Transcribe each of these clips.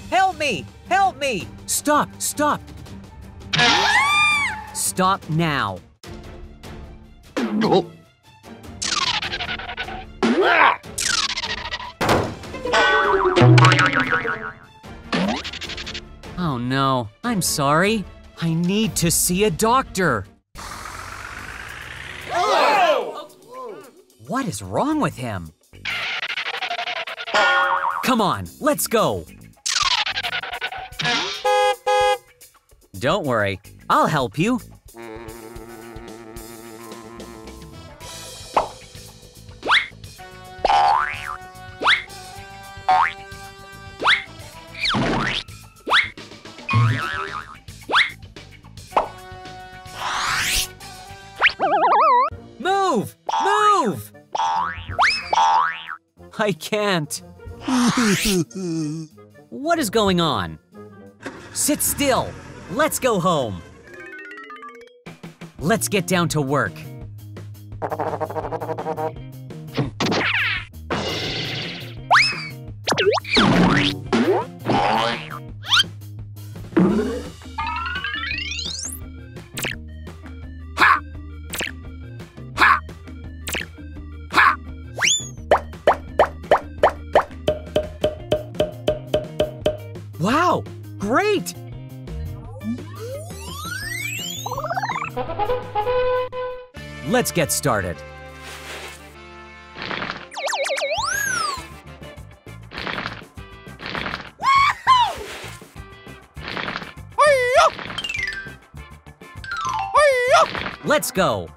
Help me! Help me! Stop! Stop! Stop now. Oh no, I'm sorry. I need to see a doctor. What is wrong with him? Come on, let's go. Don't worry, I'll help you. Move! Move! I can't. What is going on? Sit still. Let's go home. Let's get down to work. Wow, great! Let's get started. Let's go.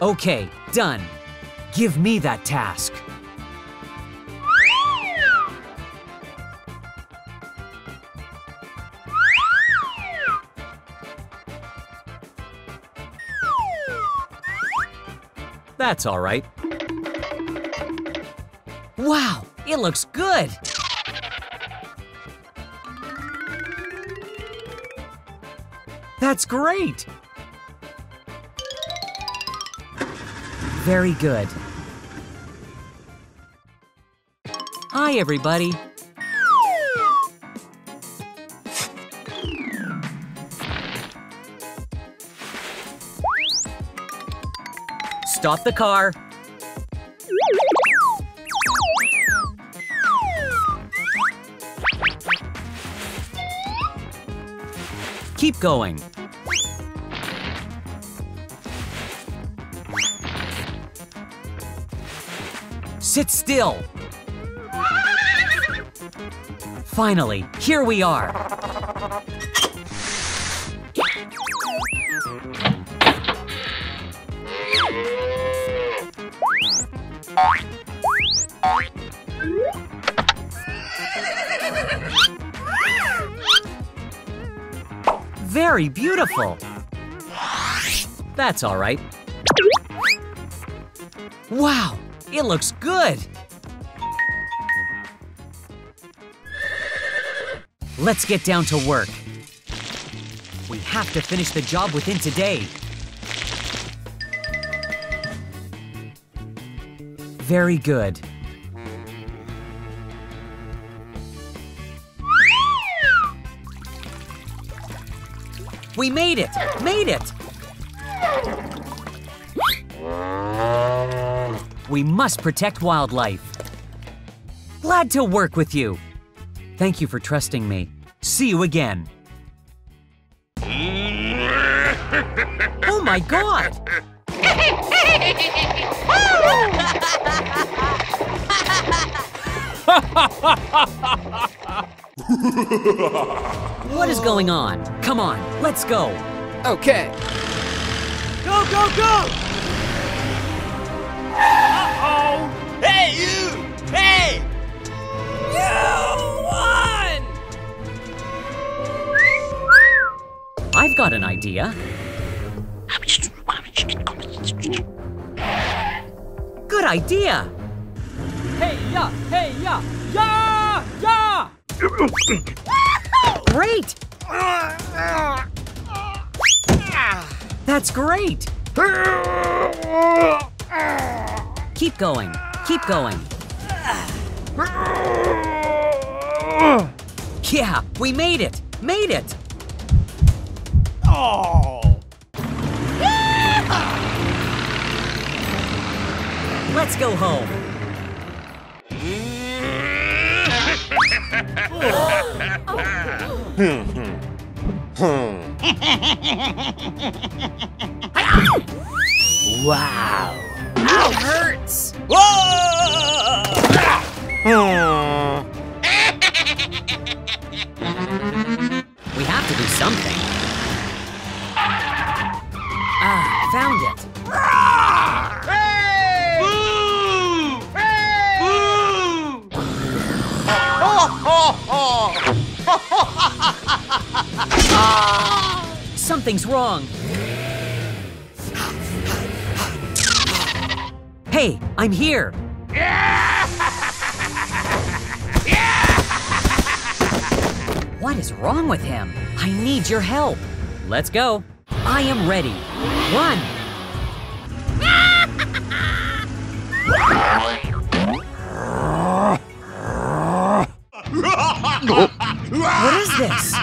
Okay, done. Give me that task. That's all right. Wow, it looks good. That's great. Very good. Hi, everybody. Stop the car. Keep going. Sit still. Finally, here we are. Very beautiful. That's all right. Wow, it looks good. Let's get down to work. We have to finish the job within today. Very good. We made it! Made it! We must protect wildlife. Glad to work with you. Thank you for trusting me. See you again. Oh my God! What is going on? Come on, let's go. Okay. Go, go, go! Uh-oh! Hey, you! Hey! You won! I've got an idea. Good idea! Hey, ya! Hey, ya! Ya! Great! That's great! Keep going, keep going. Yeah, we made it! Made it! Oh! Let's go home. Wow! It hurts! We have to do something. Ah, found it. Something's wrong. Hey, I'm here. What is wrong with him? I need your help. Let's go. I am ready. Run. What is this?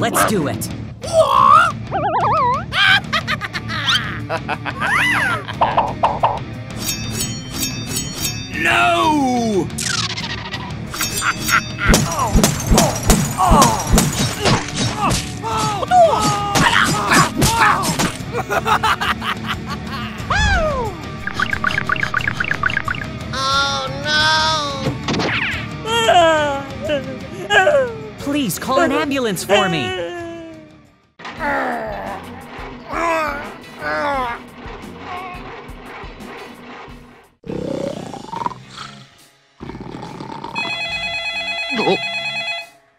Let's do it. No! Please call an ambulance for me.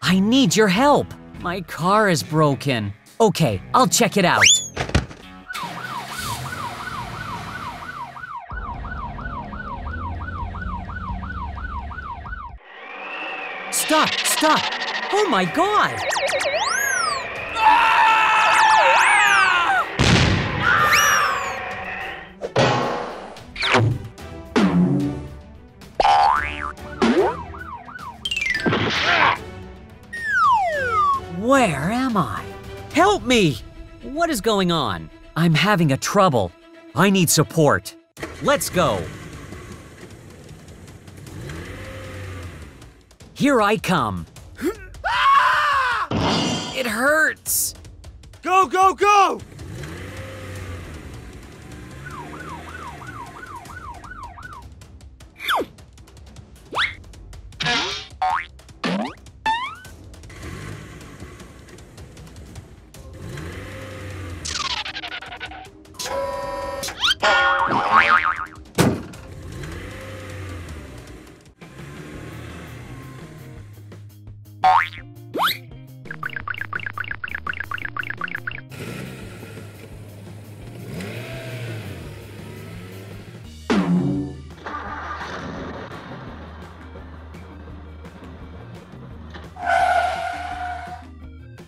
I need your help. My car is broken. Okay, I'll check it out. Stop, stop. Oh my God. Where am I? Help me! What is going on? I'm having a trouble. I need support. Let's go. Here I come. It hurts. Go, go, go!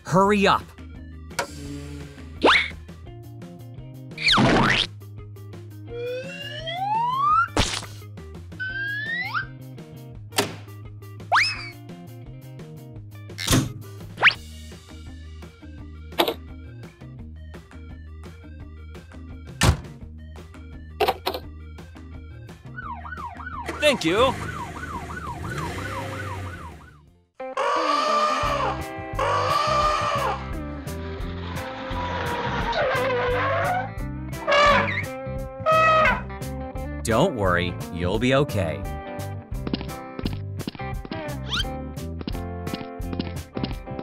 Hurry up. Thank you. Don't worry, you'll be okay.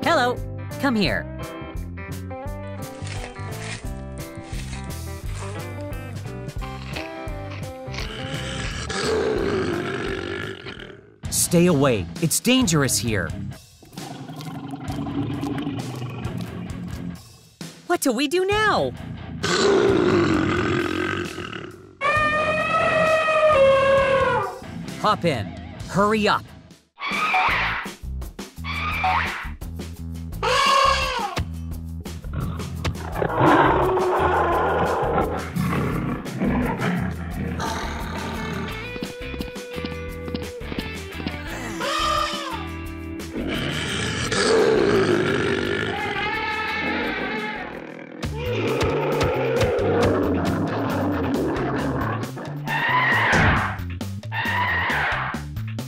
Hello, come here. Stay away, it's dangerous here. What do we do now? drop in. Hurry up.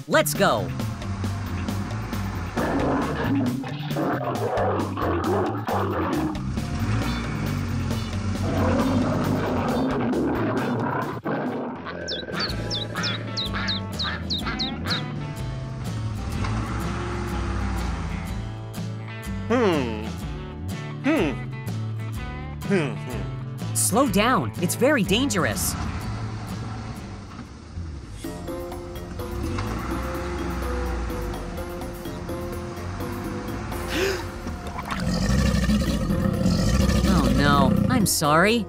Let's go. Slow down. It's very dangerous. Oh no, I'm sorry.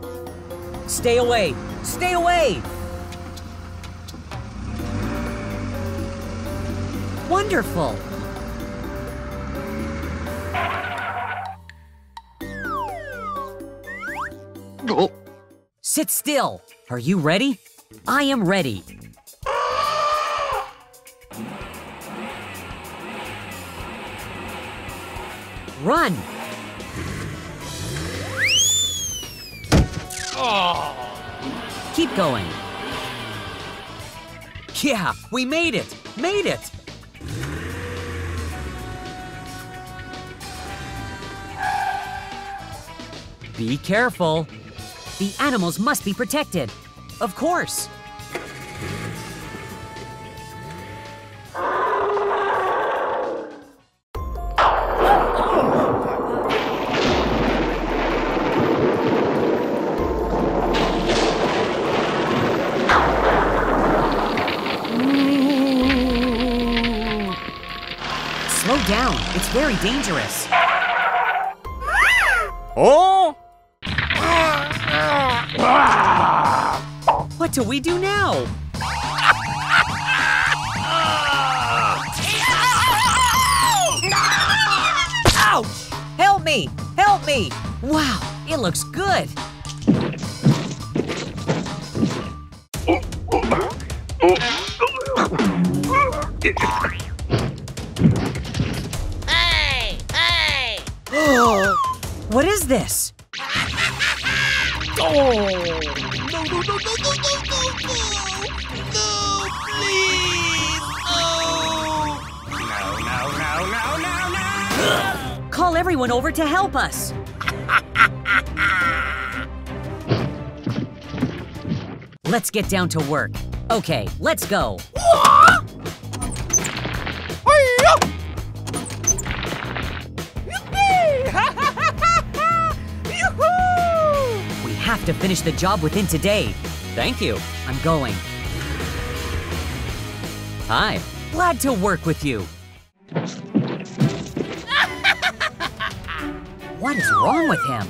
Stay away! Stay away! Wonderful! Sit still. Are you ready? I am ready. Run! Keep going. Yeah, we made it! Made it! Be careful. The animals must be protected. Of course. Slow down. It's very dangerous. Oh! What do we do now? Ouch! Help me! Help me! Wow, it looks good. Hey! Hey! What is this? Oh! No, no, no, no, no, no, no, no! No, please! Oh! No! Call everyone over to help us. Let's get down to work. Okay, let's go. We have to finish the job within today. Thank you. I'm going. Hi. Glad to work with you. What is wrong with him?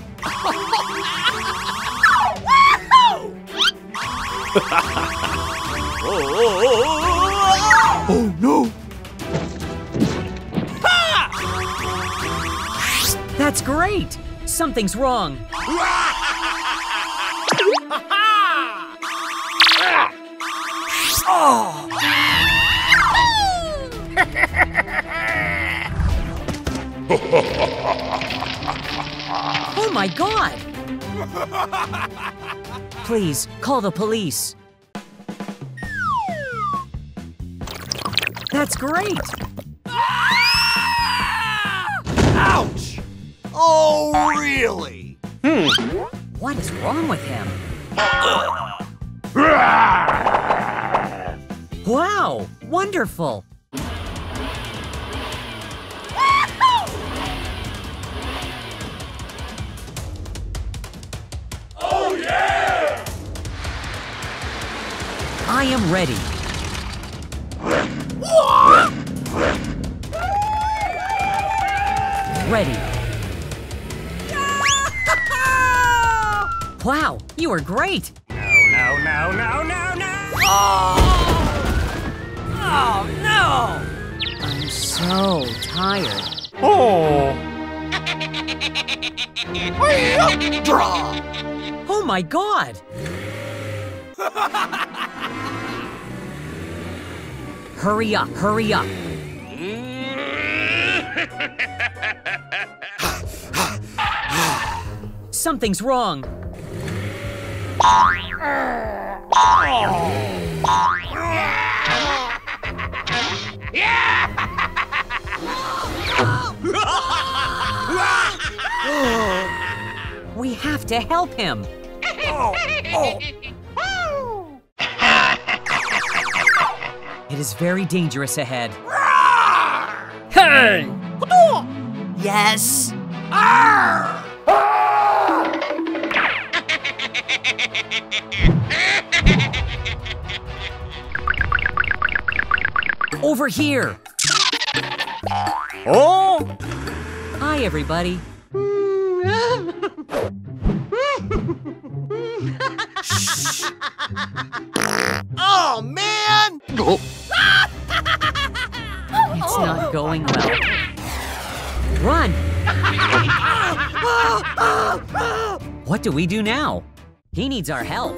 Oh no! That's great! Something's wrong. Oh! Oh my God! Please, call the police. That's great! Ouch! Oh, really? What is wrong with him? Wow! Wonderful! Oh, yeah! I am ready. Ready. Wow, you were great! No, no, no, no, no, no! Oh, no! I'm so tired. Oh! Draw! Oh my God! Hurry up, hurry up. Something's wrong. We have to help him. It is very dangerous ahead. Hey! Yes. Over here! Oh! Hi, everybody. Oh, man! It's not going well. Run! What do we do now? He needs our help.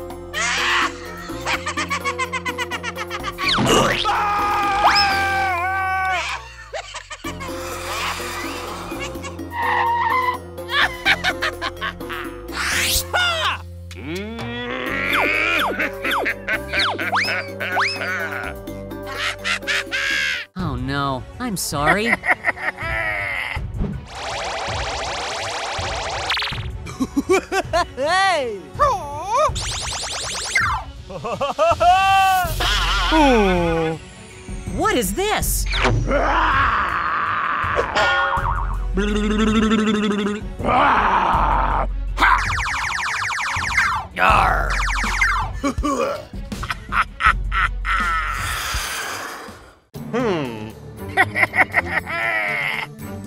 Oh no, I'm sorry. Hey! What is this? Yarr!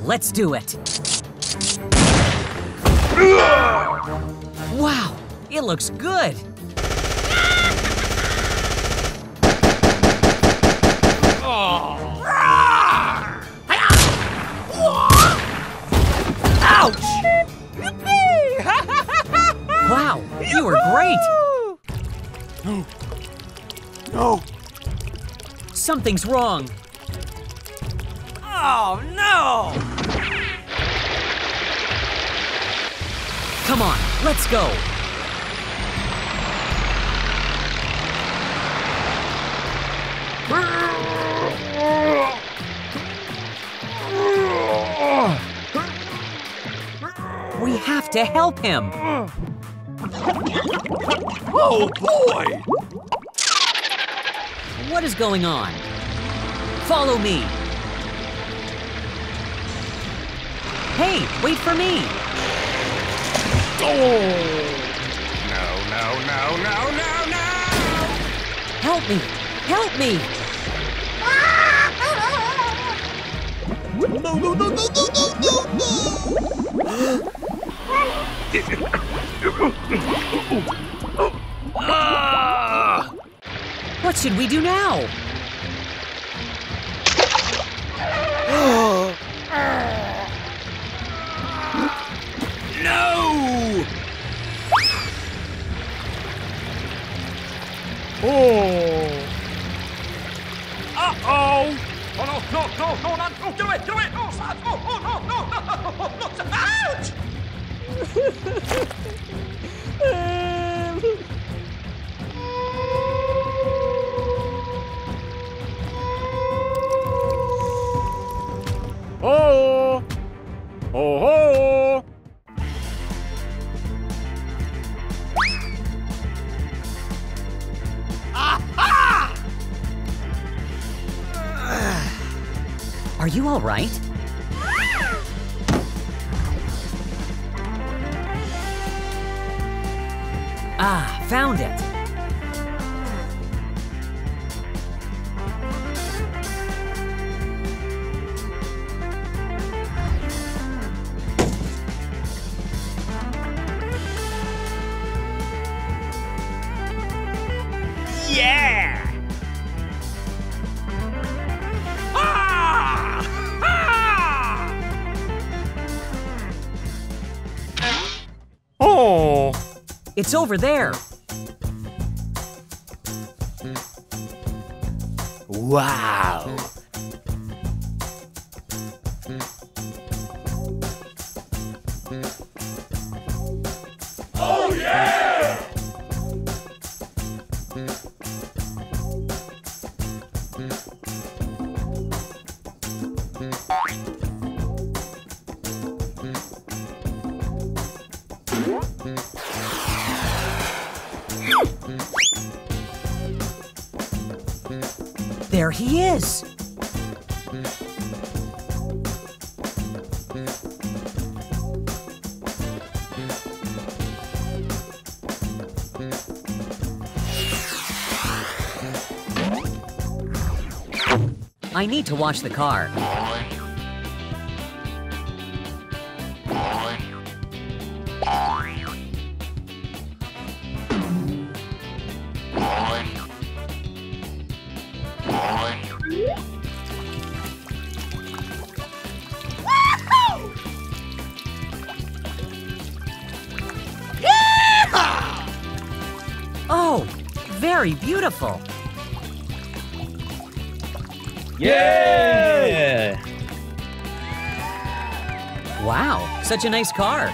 Let's do it. Wow, it looks good. Ouch! Wow, you were great. No. Something's wrong. Oh, no! Come on, let's go. We have to help him. Oh, boy! What is going on? Follow me. Hey, wait for me. Oh! No! Help me, help me. What should we do now? No! Oh! Uh-oh! Oh, no, do it! No, stop! No, ouch! Oh! Oh! Aha! Are you all right? Ah, found it. Yeah! It's over there. Wow! Oh, yeah! There he is. I need to wash the car. Oh, very beautiful. Yeah! Wow, such a nice car.